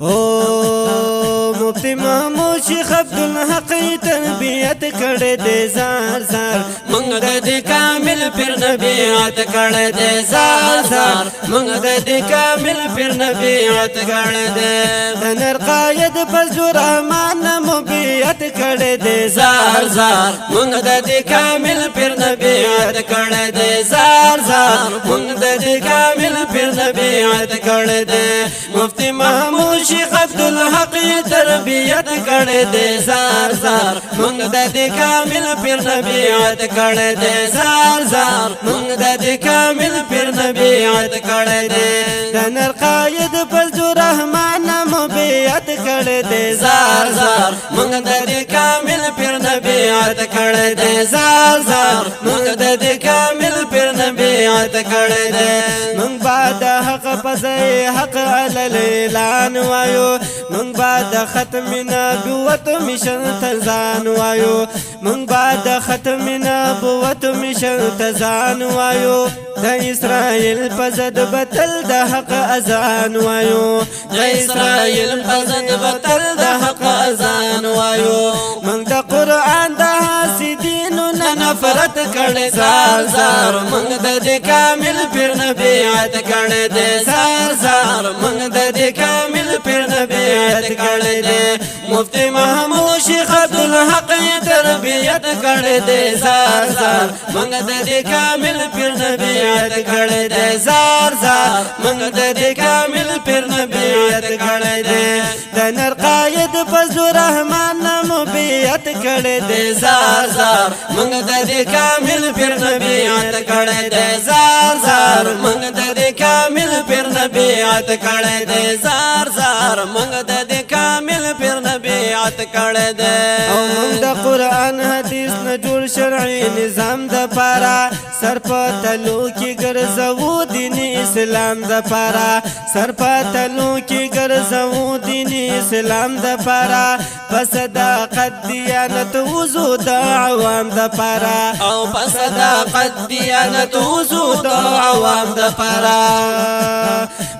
او مفتی محمود شیخ عبدالحق تربیت کړه دې زار زار مونږ د کامل پیر نبیات کړه دې زار زار مونږ د کامل پیر نبیات کړه دې د نر قائد فضل الرحمن مبیت کړه دې زار زار مونږ د کامل پیر نبیات کړه دې زار زار مونږ د کامل پیر نبیات کړه دې مفتی محمود شیخ عبدالحق تربیت کړه دې زار زار مونږ د کامل پیر نبیات کړه دې زار زار مونږ د کامل پیر نبیات کړه دې د نر قائد فضل الرحمن مبیت کړه دې زار زار مونږ د کامل پیر نبیات کړه دې زار زار مونږ د کامل پیر نبیات کړه دې مونږ بعد حق پسې حق علل اعلان وایو مونږ بعد ختم نبوت مشن تزان وایو مونږ بعد ختم نبوت مشن تزان وایو د اسرائیل پزد بتل د حق اذان وایو د اسرائیل پزد بتل د حق اذان وایو مونږ د قران د حاسدینو نفرت کړه زار زار مونږ د کامل پیر نبیات کړه دې زار زار مونږ د کامل پیر نبیات کړه دې مفتی محمود شیخ عبدالحق تربیت کړه دې زار زار مونږ د کامل پیر نبیات کړه دې زار زار مونږ د کامل پیر نبیات کړه دې د نر قائد فضل الرحمن مبیت کړه دې زار زار مونږ د کامل پیر نبیات کړه دې زار زار مونږ د کامل پیر نبیات کړه دې زار زار مونږ د کامل پیر نبیات کړه دې او مونږ د قران حدیث نه جوړ شرعي نظام د پارا سر په تلو کې ګرځو دین اسلام د پارا سر په تلو کې ګرځو دین اسلام د پارا فصداقت دیانت وضو د عوام د پارا او فصداقت دیانت وضو د عوام د پارا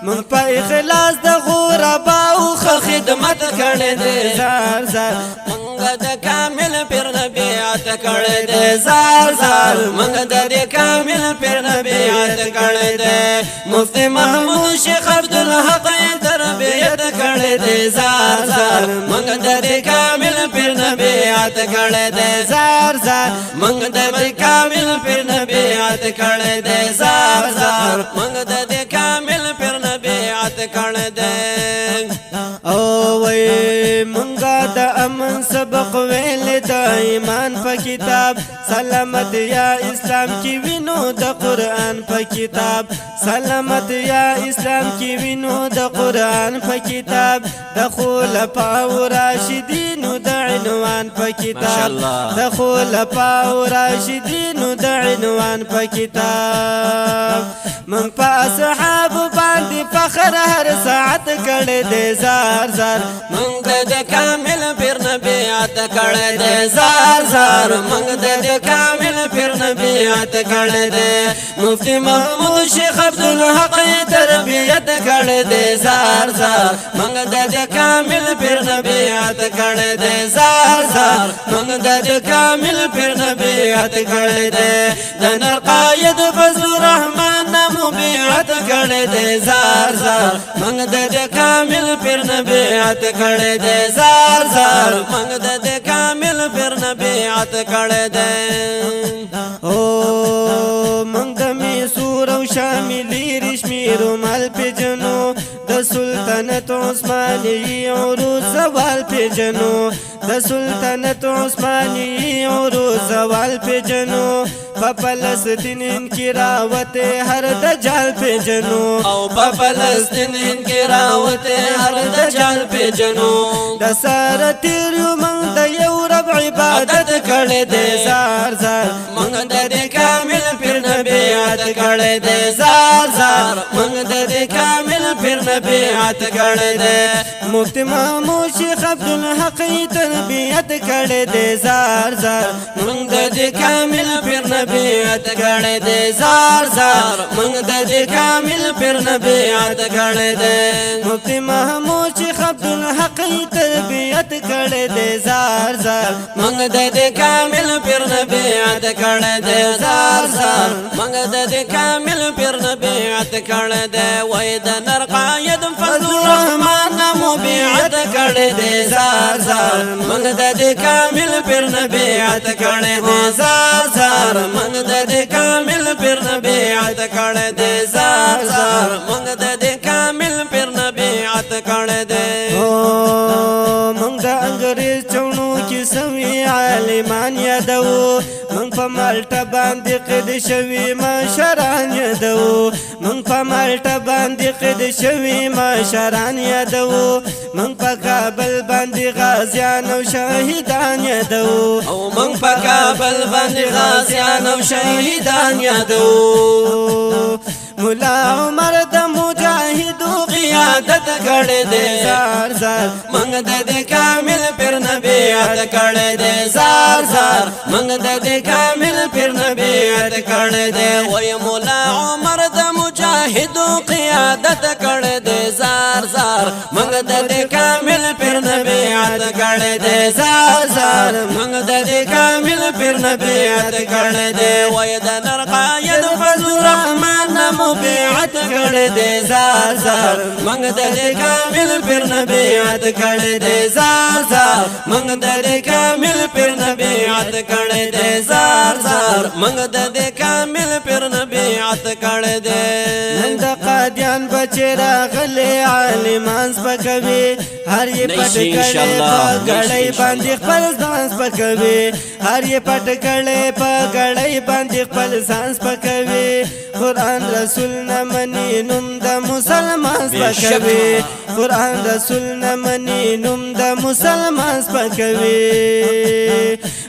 من په اخلاص د غربا او خدمت کړه دې زار زار مونږ د کامل پیر نبیات کړه دې زار زار مونږ د کامل پیر نبیات کړه دې مفتی محمود شیخ عبدالحق تربیت کړه دې زار زار مونږ د کامل پیر نبیات کړه دې زار زار مونږ د کامل پیر نبیات کړه دې زار زار مونږ د کامل پیر نبیات کړه دې او وای مونږه د امن سبق ویل د ایمان په کتاب سلامت یا اسلام کی وینو د قران په کتاب سلامت یا اسلام کی وینو د قران په کتاب د خلفاء راشدین د عنوان په کتاب د خلفاء راشدین د عنوان په کتاب من په اصحاب باندې فخر هر ساعت کړه دې زار زار مونږ د کامل پیر نبیات کړه دې زار زار مونږ د کامل پیر نبیات کړه دې مفتی محمود شیخ عبدالحق تربیت کړه دې زار زار مونږ د کامل پیر نبیات کړه دې زار زار مونږ د کامل پیر نبیات کړه دې د نر قائد فضل الرحمن مبیعت کړه دې زار زار مونږ د کامل پیر نبیات کړه دې زار زار مونږ د کامل پیر نبیات کړه دې او مونږ د میسور او شاملی رشمی رومال پیجنو د سلطنت عثماني عروض زوال پیجنو د سلطنت عثماني عروض زوال پیجنو په فلسطین کې راوته هر دجال پیجنو او په فلسطین کې راوته هر دجال پیجنو د سره تیریو مونږ د یو رب عبادت کړه دې زار زار مونږ د کامل پیر نبیات کړه دې زار زار زار منگ دے کامل پھر نبیعت کڑے دے مفتی محمود شیخ عبدالحق تربیت کڑے دے زار زار منگ دے کامل پھر نبیعت کڑے دے زار زار منگ دے کامل پھر نبیعت کڑے دے مفتی محمود شیخ عبدالحق تربیت کڑے دے زار زار منگ دے کامل پھر نبیعت کڑے دے زار زار منگ دے کامل پھر نبیعت کڑے دے وید نر قائد فضل الرحمن نمو بیعت کڑے دے زار زار منگ دے کامل پھر نبیعت کڑے دے زار زار منگ دے کامل پھر نبیعت کڑے دے زار زار منگ دے کامل پھر نبیعت کڑے دے منگ دا انگریز چونو کی سوی عالمان یادو منگ پا مالٹا باندی قد شوی ماشران یادو منگ پا مالٹا باندی قد شوی ماشران یادو منگ پا کابل باندی غازیان و شاہدان یادو منگ پا کابل باندی غازیان و شاہدان یادو مولا عمر دا مجاہدو قیادت کڑے دے زار زار منگ دے کامل پھر نبیعت کڑے دے زار زار منگ دے کامل پھر نبیعت کڑے دے وی مولا عمر دا مجاہدو قیادت کڑے دے زار زار منگ دے کامل پھر نبیعت کڑے دے زار زار منگ دے کامل پھر نبیعت کڑے دے وی دا نر قائد فضل الرحمن نمو بیعت کڑے دے زار زار منگ دے کامل پھر نبیعت کڑے دے زار زار منگ دے کامل پھر نبیعت کڑے دے زار زار منگ دے کامل پھر نبیعت کڑے دے نند قادیان بچے راغلے عالمان سپکوی ہر یہ پٹ کڑے پا گڑائی باندی خپل ځان سپکوی ہر یہ پٹ کڑے پا گڑائی باندی خپل ځان سپکوی قرآن رسول نمانی نم دا مسلمان سپکوی قرآن رسول نمانی نم دا مسلمان سپکوی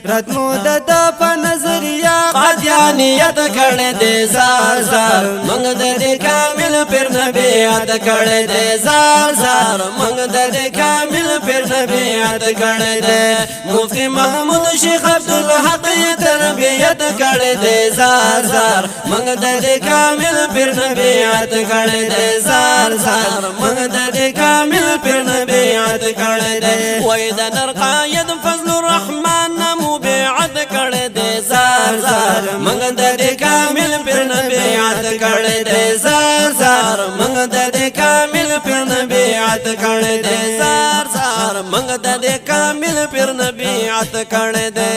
رتمو دا پا نظریہ قادیانیت کڑے دے زار زار منگ دے کامل پھر نبیعت کڑے دے زار زار منگ دے کامل پھر نبیعت کڑے دے مفتی محمود شیخ عبدالحق تربیت کڑے دے زار زار منگ دے کامل پھر نبیعت کڑے دے زار زار منگ دے کامل پھر نبیعت کڑے دے وید نر قائد فضل الرحمن نمو بیعت کڑے دے زار زار منگ دے کامل پھر نبیعت کڑے دے زار زار منگ دے کامل پھر نبیعت کڑے دے زار زار منگ دے کامل پھر نبیعت کڑے دے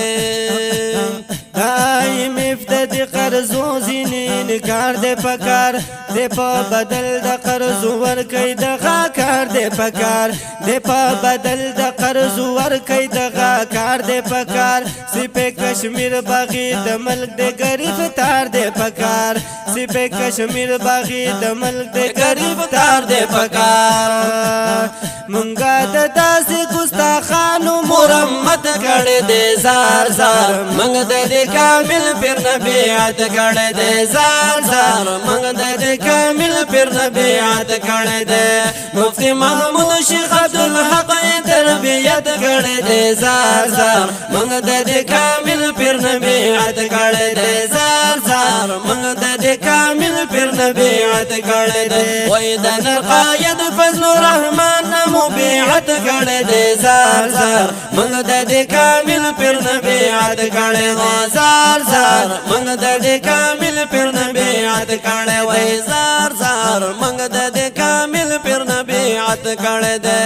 دائی مفتد قرضو زینین کار دے پکار دے پا بدل دا قرضو ورکی دغا کار دے پکار دے پا بدل دا قرضو ورکی دغا کار دے پکار سپے کشمیر باغی دا ملک دے گرفتار دے پکار سپے کشمیر باغی دا ملک دے گرفتار دے پکار منگا دا داسی گستاخانو مرمت کڑے دے زار زار منگ دے کامل پھر نبیعت کڑے دے زار زار منگ دے کامل پھر نبیعت کڑے دے مفتی محمود شیخ عبدالحق تربیت کڑے دے زار زار منگ دے کامل پھر نبیعت کڑے دے زار زار منگ دے کامل پھر نبیعت کڑے دے وید نر قائد فضل الرحمن نمو بیعت کڑے دے زار زار منگ دے کامل پھر نبیعت کڑے دے زار زار منگ دے کامل پھر نبیعت کڑے وے زار زار منگ دے کامل پھر نبیعت کڑے دے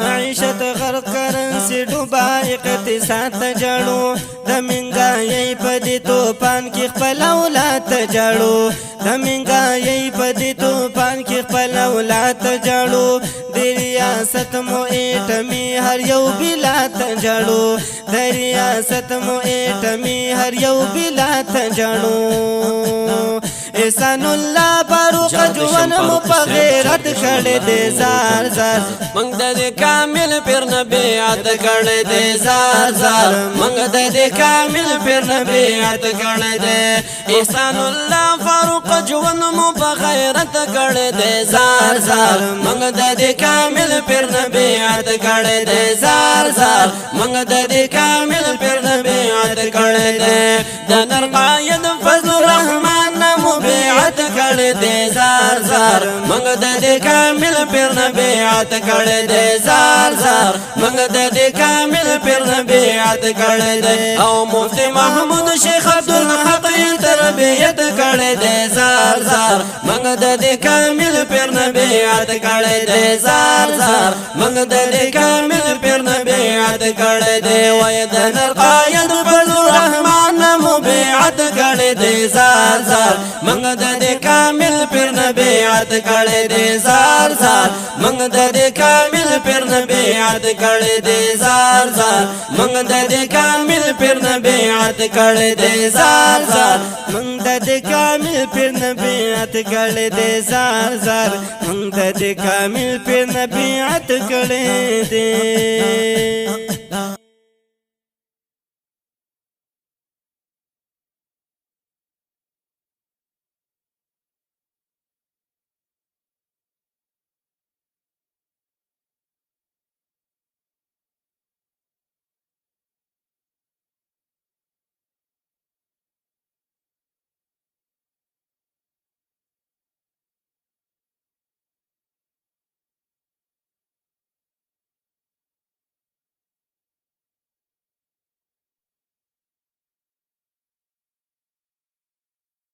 معیشت غرق کرنسی ڈوبا اقتصاد جڑو دمنگا یہی پدی توپان کی خپل اولاد جڑو دمنگا یہی پدی توپان کی خپل اولاد جڑو دی ریاست مو ایٹمی ہر یو بلاد جڑو دی ریاست مو ایٹمی ہر یو بلاد جڑو احسان الله فاروق جوان مو په غیرت کړه دې زار زار منګ د کامل پیر نه بیعت کړه دې زار زار منګ د کامل پیر نه بیعت کړه دې احسان الله فاروق جوان مو په غیرت کړه دې زار زار منګ د کامل پیر نه بیعت کړه دې زار زار منګ د کامل پیر نه بیعت کړه دې د نر قائد فضل الرحمن مو بیعت کړه دې زار زار منګ د کامل پیر نه بیعت کړه دې زار زار منګ د کامل پیر نه بیعت کړه دې او مفتی محمود شیخ عبدالحق تربیت کړه دې زار زار منګ د کامل پیر نه بیعت کړه دې زار زار منګ د کامل پیر نه بیعت کړه دې وای د نر قائد فضل الرحمن مو بیعت کړه دې زار زار منګ د کامل پیر نه بیعت کړه دې زار زار منګ د کامل پیر نه بیعت کړه دې زار زار منګ د کامل پیر نه بیعت کړه دې زار زار منګ د کامل پیر نه بیعت کړه دې زار زار منګ د کامل پیر نه بیعت کړه دې